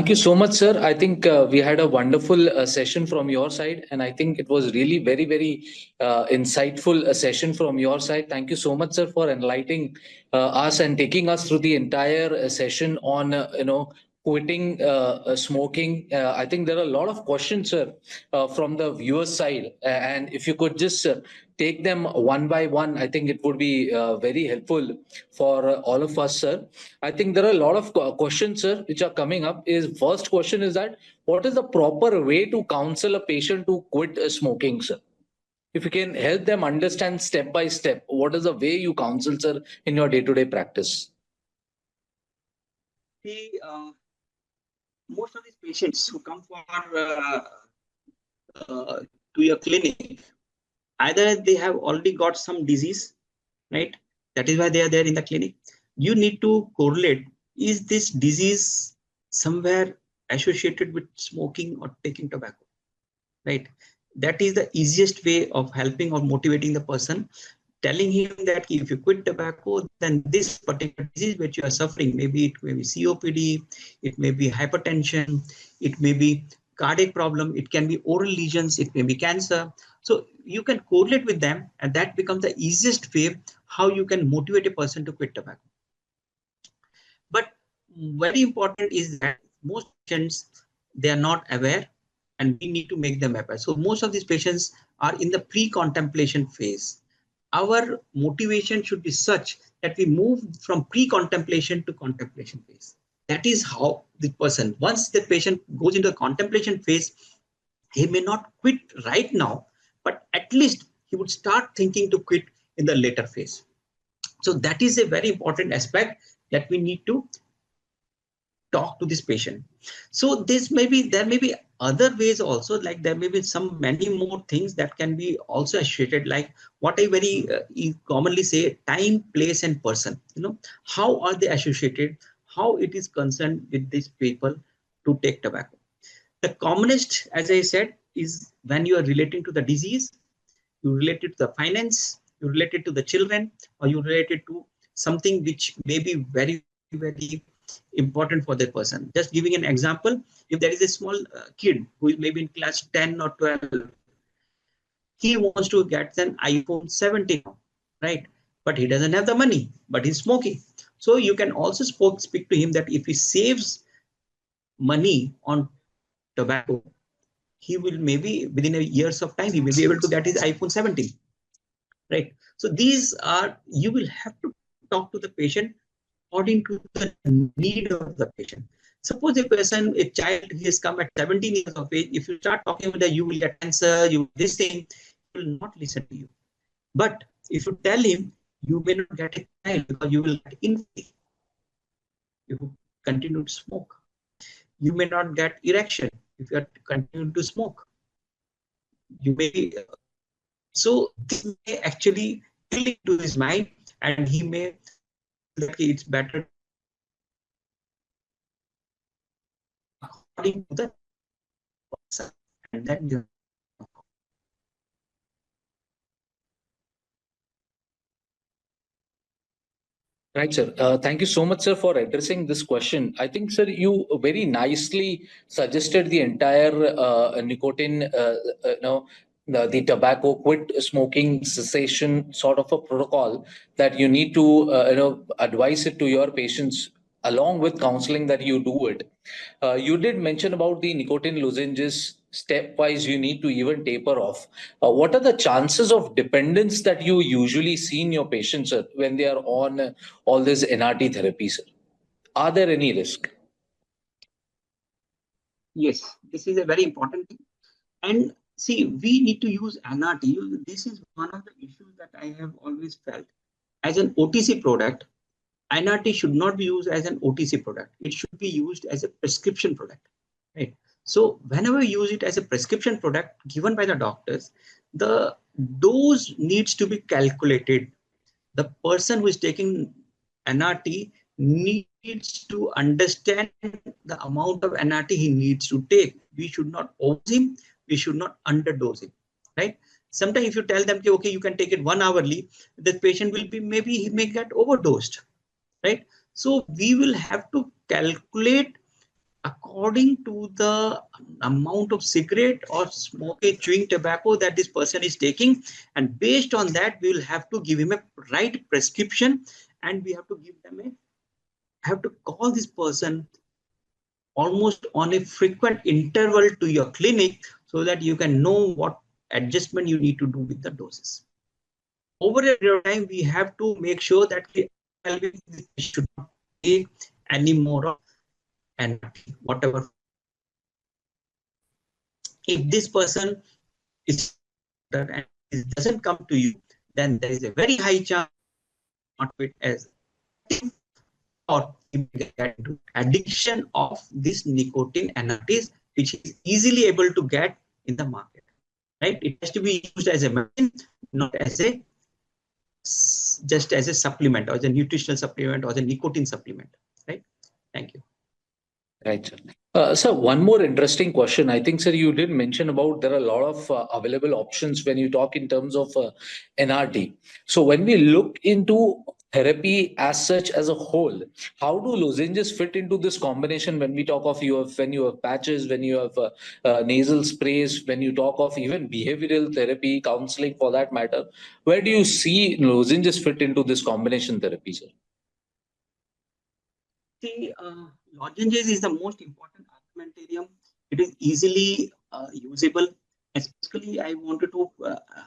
Thank you so much, sir. I think we had a wonderful session from your side, and I think it was really very, very insightful session from your side. Thank you so much, sir, for enlightening us and taking us through the entire session on, quitting smoking. I think there are a lot of questions, sir, from the viewers' side, and if you could just take them one by one, I think it would be very helpful for all of us, sir. I think there are a lot of questions, sir, which are coming up. Is first question is that what is the proper way to counsel a patient to quit smoking, sir? If you can help them understand step by step, what is the way you counsel, sir, in your day-to-day practice? See, most of these patients who come for to your clinic, either they have already got some disease, right? That is why they are there in the clinic. You need to correlate, is this disease somewhere associated with smoking or taking tobacco, right? That is the easiest way of helping or motivating the person, telling him that if you quit tobacco, then this particular disease which you are suffering, maybe it may be COPD, it may be hypertension, it may be cardiac problem, it can be oral lesions, it may be cancer. So you can correlate with them, and that becomes the easiest way how you can motivate a person to quit tobacco. But very important is that most patients, they are not aware, and we need to make them aware. So most of these patients are in the pre-contemplation phase. Our motivation should be such that we move from pre-contemplation to contemplation phase. That is how the person, once the patient goes into the contemplation phase, he may not quit right now, but at least he would start thinking to quit in the later phase. So that is a very important aspect that we need to talk to this patient. So there may be other ways also, like there may be many more things that can be also associated, like what I very commonly say, time, place, and person. How are they associated? How it is concerned with these people to take tobacco? The commonest, as I said, is when you are relating to the disease, you relate it to the finance, you relate it to the children, or you relate it to something which may be very, very important for the person. Just giving an example, if there is a small kid who is maybe in class 10 or 12, he wants to get an iPhone 17, right? But he doesn't have the money, but he's smoking. So you can also speak to him that if he saves money on tobacco, he will maybe within a years of time, he may be able to get his iPhone 17, right? So these are, you will have to talk to the patient according to the need of the patient. Suppose a child, he has come at 17 years of age, if you start talking about that you will get cancer, this thing, he will not listen to you. But if you tell him, you may not get a child because you will get injury. You continue to smoke. You may not get erection if you are continuing to smoke. You may so this may actually click to his mind, and he may that it's better according to the person, and then you. Right, sir. Thank you so much, sir, for addressing this question. I think, sir, you very nicely suggested the entire nicotine, the tobacco quit smoking cessation sort of a protocol that you need to, advise it to your patients along with counseling that you do it. You did mention about the nicotine lozenges stepwise you need to even taper off. What are the chances of dependence that you usually see in your patients, sir, when they are on all this NRT therapy, sir? Are there any risk? Yes, this is a very important thing. And see, we need to use NRT. This is one of the issues that I have always felt. As an OTC product, NRT should not be used as an OTC product. It should be used as a prescription product, right? So whenever you use it as a prescription product given by the doctors, the dose needs to be calculated. The person who is taking NRT needs to understand the amount of NRT he needs to take. We should not overdose him. We should not underdose him, right? Sometimes if you tell them, okay, you can take it 1 hourly, the patient will be, maybe he may get overdosed, right? So we will have to calculate according to the amount of cigarette or smoking, chewing tobacco that this person is taking, and based on that we will have to give him a right prescription, and we have to give them a have to call this person almost on a frequent interval to your clinic so that you can know what adjustment you need to do with the doses. Over a period of time, we have to make sure that we should not take any more of and whatever. If this person is and it doesn't come to you, then there is a very high chance not it as or addiction of this nicotine analogies, which is easily able to get in the market. Right? It has to be used as a medicine, not as a just as a supplement or as a nutritional supplement or as a nicotine supplement. Right? Thank you. Right, sir. Sir, one more interesting question. I think, sir, you did mention about there are a lot of available options when you talk in terms of NRT. So when we look into therapy as such as a whole, how do lozenges fit into this combination when we talk of when you have patches, when you have nasal sprays, when you talk of even behavioral therapy, counseling for that matter, where do you see lozenges fit into this combination therapy, sir? See, lozenges is the most important armamentarium. It is easily usable. Especially, I wanted to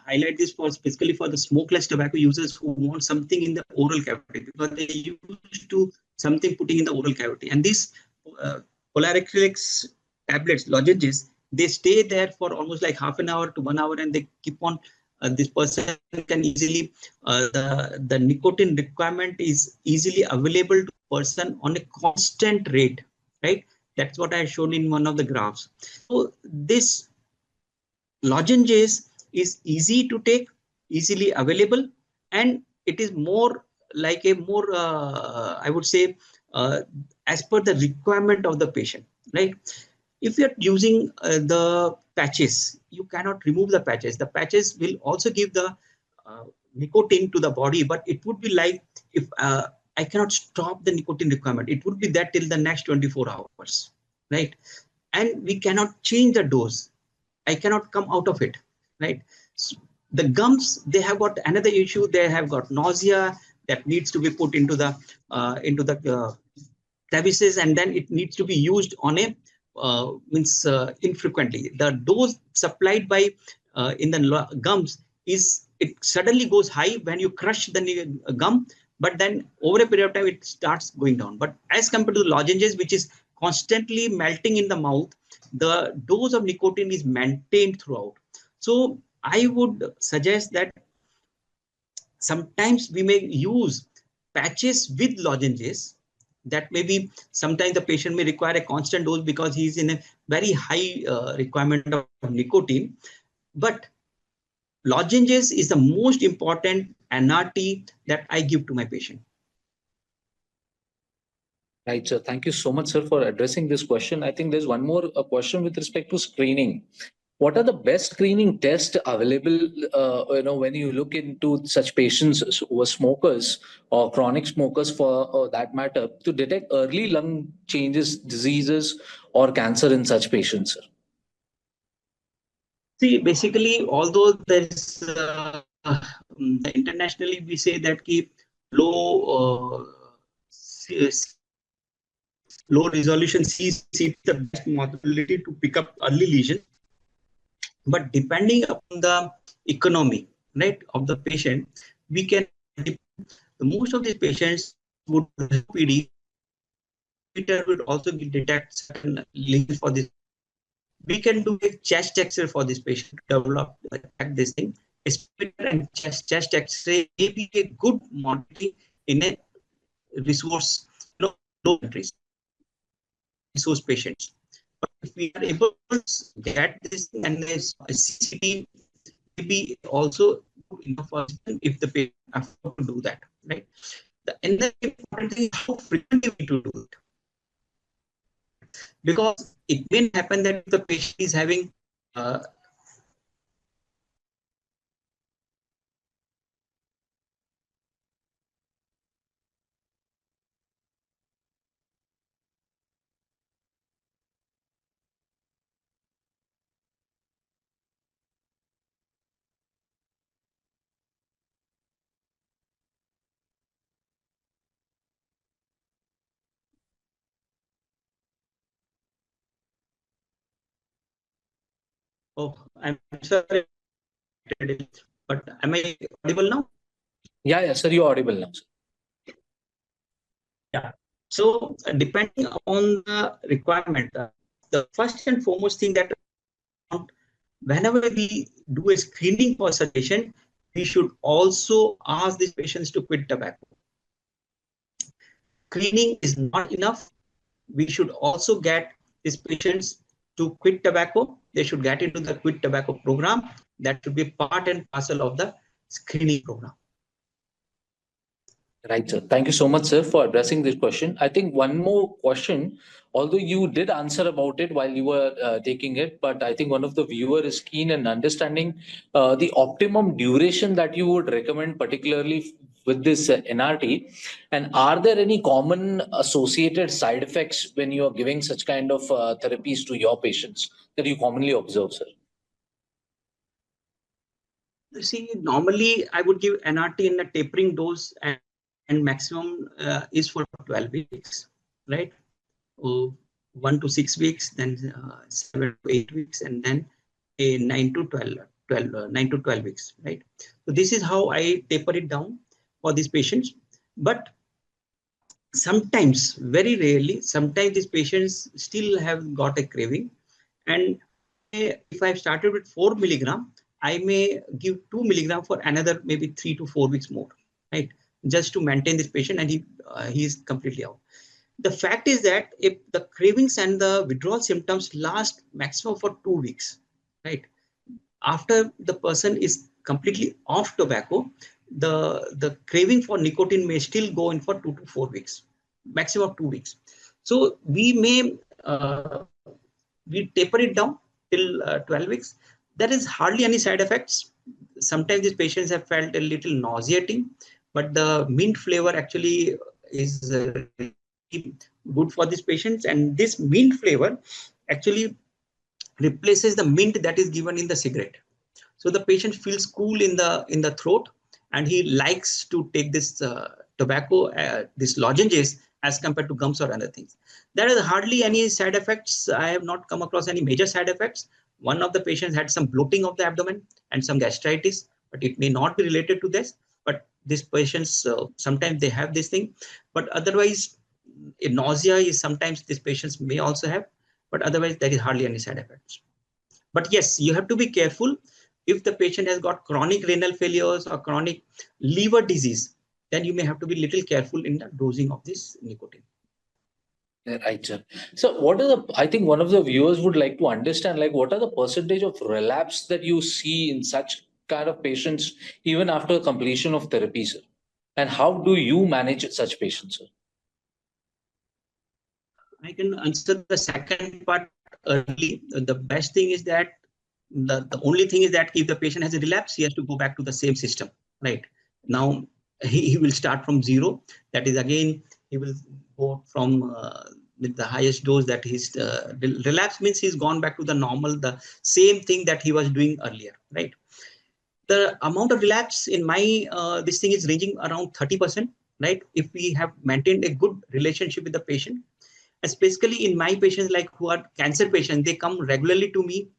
highlight this for specifically for the smokeless tobacco users who want something in the oral cavity because they used to something putting in the oral cavity. And these Polarix tablets, lozenges, they stay there for almost like half an hour to 1 hour, and they keep on. This person can easily the nicotine requirement is easily available to person on a constant rate, right? That's what I showed in one of the graphs. So this lozenges is easy to take, easily available, and it is more like a more I would say as per the requirement of the patient, right? If you're using the patches, you cannot remove the patches. The patches will also give the nicotine to the body, but it would be like if I cannot stop the nicotine requirement, it would be that till the next 24 hours, right? And we cannot change the dose. I cannot come out of it, right? So the gums, they have got another issue. They have got nausea that needs to be put into the crevices, and then it needs to be used on a infrequently. The dose supplied by in the gums is it suddenly goes high when you crush the gum, but then over a period of time it starts going down. But as compared to the lozenges, which is constantly melting in the mouth, the dose of nicotine is maintained throughout. So I would suggest that sometimes we may use patches with lozenges. That may be sometimes the patient may require a constant dose because he's in a very high requirement of nicotine. But lozenges is the most important NRT that I give to my patient. Right, sir. Thank you so much, sir, for addressing this question. I think there's one more question with respect to screening. What are the best screening tests available, when you look into such patients who are smokers or chronic smokers for that matter, to detect early lung changes, diseases, or cancer in such patients, sir? See, basically, although there is internationally we say that keep low low resolution CC the best modality to pick up early lesion, but depending upon the economy, right, of the patient, we can most of these patients would PD would also detect certain lesions for this. We can do a chest X-ray for this patient to develop this thing. And chest X-ray may be a good modality in a resource low countries, resource patients. But if we are able to get this and CCT maybe also enough for if the patient afford to do that, right? And the important thing is how frequently we do it. Because it may happen that the patient is having Oh, I'm sorry, but am I audible now? Yeah, sir, you're audible now, sir. Yeah. So depending on the requirement, the first and foremost thing that whenever we do a screening for such patient, we should also ask these patients to quit tobacco. Screening is not enough. We should also get these patients to quit tobacco. They should get into the quit tobacco program. That should be part and parcel of the screening program. Right, sir. Thank you so much, sir, for addressing this question. I think one more question, although you did answer about it while you were taking it, but I think one of the viewer is keen in understanding the optimum duration that you would recommend, particularly with this NRT. And are there any common associated side effects when you are giving such kind of therapies to your patients that you commonly observe, sir? See, normally I would give NRT in a tapering dose, and maximum is for 12 weeks, right? 1 to 6 weeks, then 7 to 8 weeks, and then a 9 to 12 weeks, right? So this is how I taper it down for these patients. But sometimes, very rarely, sometimes these patients still have got a craving, and if I've started with 4 milligram, I may give 2 milligram for another maybe 3 to 4 weeks more, right? Just to maintain this patient, and he is completely out. The fact is that if the cravings and the withdrawal symptoms last maximum for 2 weeks, right? After the person is completely off tobacco, the craving for nicotine may still go in for 2 to 4 weeks, maximum 2 weeks. So we may we taper it down till 12 weeks. There is hardly any side effects. Sometimes these patients have felt a little nauseating, but the mint flavor actually is good for these patients. And this mint flavor actually replaces the mint that is given in the cigarette. So the patient feels cool in the throat, and he likes to take this tobacco, this lozenges, as compared to gums or other things. There is hardly any side effects. I have not come across any major side effects. One of the patients had some bloating of the abdomen and some gastritis, but it may not be related to this. But these patients, sometimes they have this thing, but otherwise, nausea is sometimes these patients may also have, but otherwise there is hardly any side effects. But yes, you have to be careful. If the patient has got chronic renal failures or chronic liver disease, then you may have to be little careful in the dosing of this nicotine. Right, sir. So what are I think one of the viewers would like to understand, like, what are the percentage of relapse that you see in such kind of patients, even after completion of therapy, sir? And how do you manage such patients, sir? I can answer the second part early. The best thing is that the only thing is that if the patient has a relapse, he has to go back to the same system, right? Now he will start from zero. That is, again, he will go from with the highest dose that his relapse means he's gone back to the normal, the same thing that he was doing earlier, right? The amount of relapse in my this thing is ranging around 30%, right? If we have maintained a good relationship with the patient, especially in my patients, like who are cancer patients, they come regularly to me,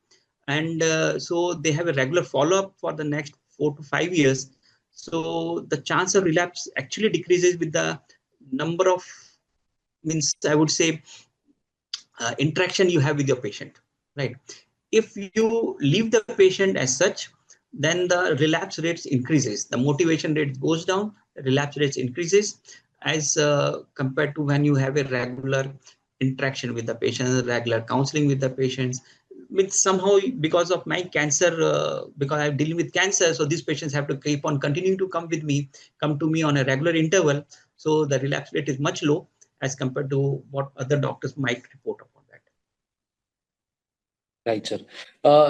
and so they have a regular follow-up for the next 4 to 5 years. So the chance of relapse actually decreases with the number of, means I would say, interaction you have with your patient, right? If you leave the patient as such, then the relapse rates increases, the motivation rate goes down, the relapse rates increases, as compared to when you have a regular interaction with the patient, regular counseling with the patients. With somehow, because of my cancer, because I'm dealing with cancer, so these patients have to keep on continuing to come to me on a regular interval. So the relapse rate is much low as compared to what other doctors might report upon that. Right, sir.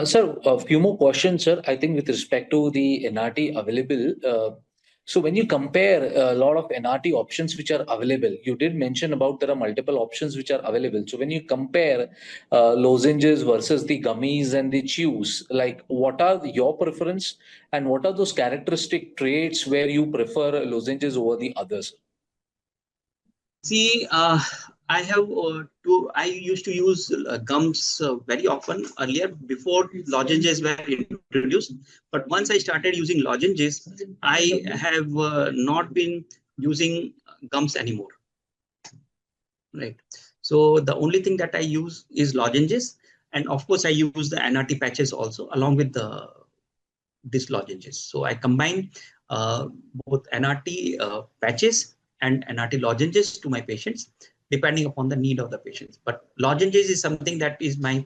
Sir, a few more questions, sir. I think with respect to the NRT available, so when you compare a lot of NRT options which are available, you did mention about there are multiple options which are available. So when you compare lozenges versus the gummies and the chews, like, what are your preference and what are those characteristic traits where you prefer lozenges over the others? See, I have I used to use gums very often earlier before lozenges were introduced. But once I started using lozenges, I have not been using gums anymore. Right. So the only thing that I use is lozenges, and of course I use the NRT patches also along with the these lozenges. So I combine both NRT patches and NRT lozenges to my patients, depending upon the need of the patients. But lozenges is something that is my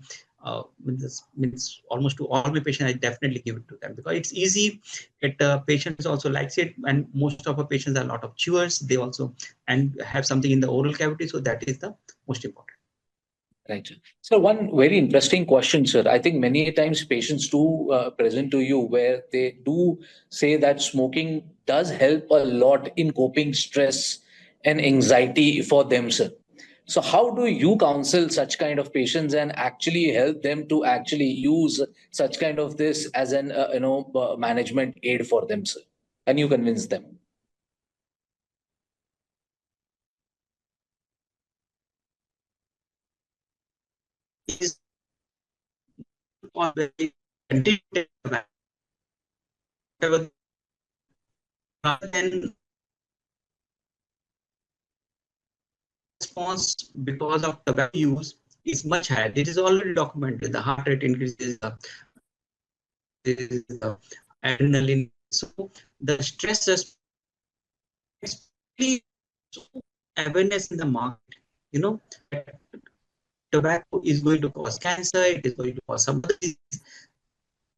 means almost to all my patients. I definitely give it to them because it's easy. It patients also likes it, and most of our patients are a lot of chewers. They also and have something in the oral cavity, so that is the most important. Right. So one very interesting question, sir. I think many times patients do present to you where they do say that smoking does help a lot in coping stress and anxiety for them, sir. So how do you counsel such kind of patients and actually help them to actually use such kind of this as an management aid for them, sir? Can you convince them? Is very rather than response because of tobacco use is much higher. It is already documented. The heart rate increases, the adrenaline. So the stress response, awareness in the market. You know, tobacco is going to cause cancer. It is going to cause some other disease.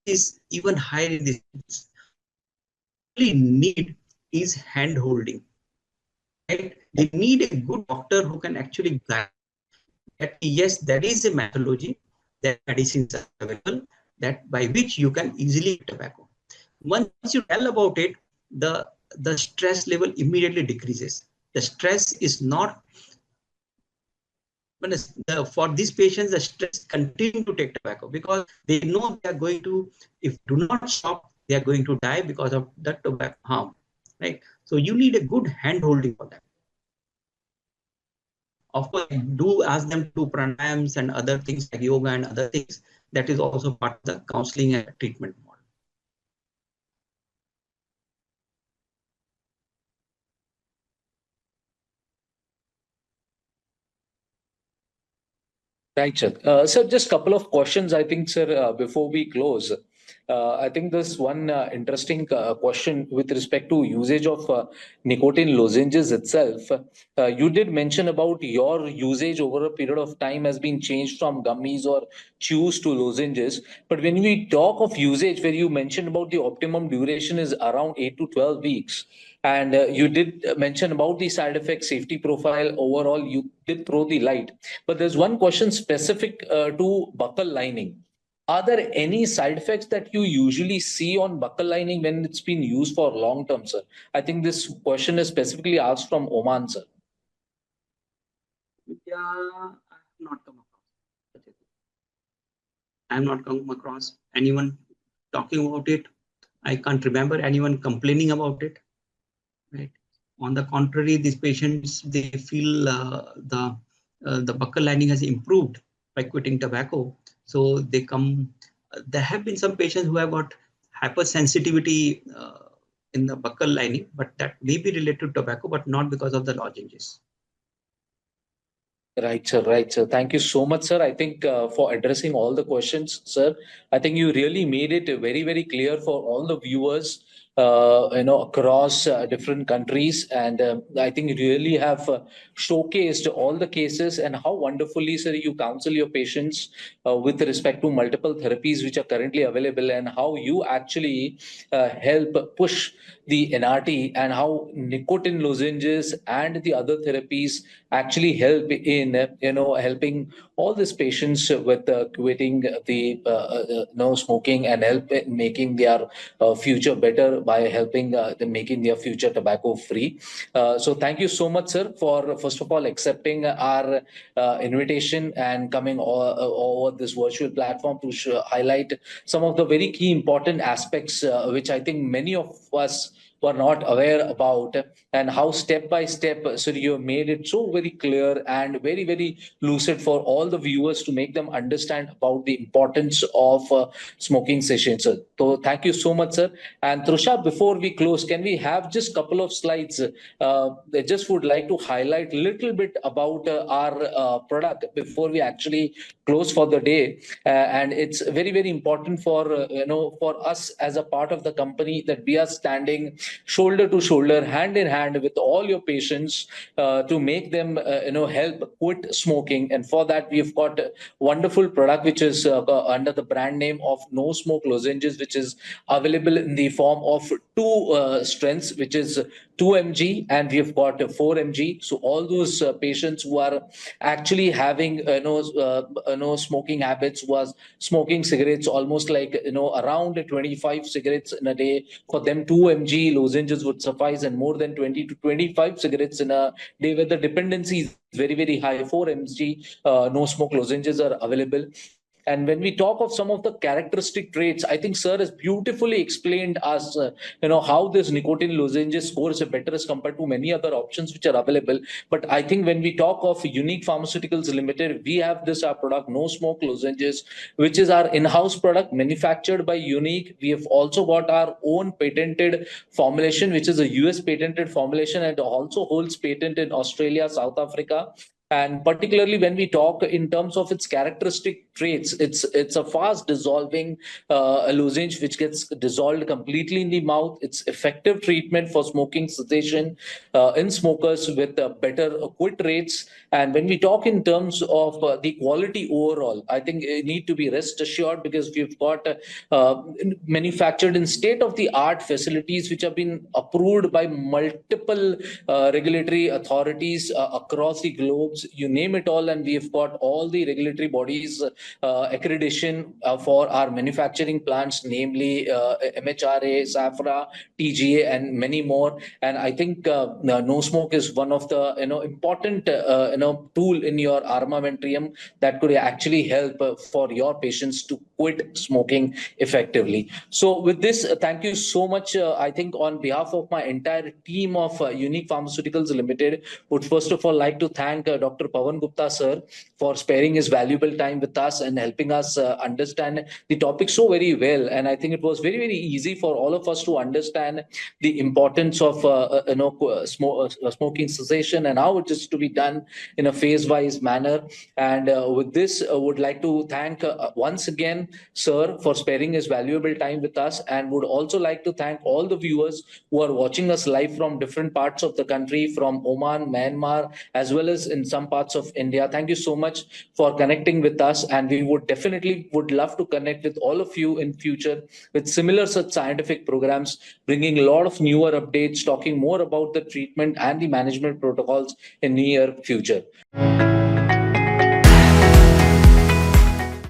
Is even higher in this. Only need is hand holding. Right? They need a good doctor who can actually guide that yes, there is a methodology, that medicines are available, that by which you can easily get tobacco. Once you tell about it, the stress level immediately decreases. The stress is not for these patients, the stress continue to take tobacco because they know they are going to, if do not stop, they are going to die because of the tobacco harm. Right. So you need a good hand holding for that. Of course, I do ask them to do pranayams and other things like yoga and other things. That is also part of the counseling and treatment model. Right, sir. Sir, just a couple of questions, I think, sir, before we close. I think there's one interesting question with respect to usage of nicotine lozenges itself. You did mention about your usage over a period of time has been changed from gummies or chews to lozenges. But when we talk of usage, where you mentioned about the optimum duration is around 8 to 12 weeks, and you did mention about the side effect safety profile overall, you did throw the light. But there's one question specific to buccal lining. Are there any side effects that you usually see on buccal lining when it's been used for long term, sir? I think this question is specifically asked from Oman, sir. Yeah, I have not come across. I have not come across anyone talking about it. I can't remember anyone complaining about it. Right. On the contrary, these patients, they feel the buccal lining has improved by quitting tobacco. So they come. There have been some patients who have got hypersensitivity in the buccal lining, but that may be related to tobacco, but not because of the lozenges. Right, sir. Right, sir. Thank you so much, sir. I think for addressing all the questions, sir. I think you really made it very, very clear for all the viewers, across different countries, and I think you really have showcased all the cases and how wonderfully, sir, you counsel your patients with respect to multiple therapies which are currently available, and how you actually help push the NRT and how nicotine lozenges and the other therapies actually help in helping all these patients with quitting the no smoking and help in making their future better by helping them making their future tobacco free. So thank you so much, sir, for first of all accepting our invitation and coming over this virtual platform to highlight some of the very key important aspects which I think many of us were not aware about, and how step by step, so you have made it so very clear and very, very lucid for all the viewers to make them understand about the importance of smoking cessation, sir. So thank you so much, sir. And Trusha, before we close, can we have just a couple of slides? I just would like to highlight a little bit about our product before we actually close for the day. And it's very, very important for, for us as a part of the company that we are standing shoulder to shoulder, hand in hand with all your patients to make them, help quit smoking. And for that, we've got a wonderful product, which is under the brand name of No Smoke Lozenges, which is available in the form of two strengths, which is 2 mg, and we've got 4 mg. So all those patients who are actually having smoking habits, was smoking cigarettes almost like around 25 cigarettes in a day, for them 2 mg lozenges would suffice, and more than 20 to 25 cigarettes in a day where the dependency is very, very high, 4 mg no smoke lozenges are available. And when we talk of some of the characteristic traits, I think sir has beautifully explained us, how this nicotine lozenges scores better as compared to many other options which are available. But I think when we talk of Unique Pharmaceuticals Limited, we have this our product, No Smoke Lozenges, which is our in-house product manufactured by Unique. We have also got our own patented formulation, which is a US patented formulation, and also holds patent in Australia, South Africa. And particularly when we talk in terms of its characteristic traits, it's a fast dissolving lozenge which gets dissolved completely in the mouth. It's effective treatment for smoking cessation in smokers with better quit rates. And when we talk in terms of the quality overall, I think you need to be rest assured, because we've got manufactured in state-of-the-art facilities which have been approved by multiple regulatory authorities across the globe. You name it all, and we've got all the regulatory bodies accreditation for our manufacturing plants, namely MHRA, SAFRA, TGA, and many more. And I think No Smoke is one of the important tool in your armamentarium that could actually help for your patients to quit smoking effectively. So with this, thank you so much. I think on behalf of my entire team of Unique Pharmaceuticals Limited, would first of all like to thank Dr. Pawan Gupta sir for sparing his valuable time with us and helping us understand the topic so very well. And I think it was very, very easy for all of us to understand the importance of smoking cessation and how it is to be done in a phase-wise manner. And with this, I would like to thank once again sir for sparing his valuable time with us, and would also like to thank all the viewers who are watching us live from different parts of the country, from Oman, Myanmar, as well as in some parts of India. Thank you so much for connecting with us, and we would definitely would love to connect with all of you in future with similar such scientific programs, bringing a lot of newer updates, talking more about the treatment and the management protocols in near future.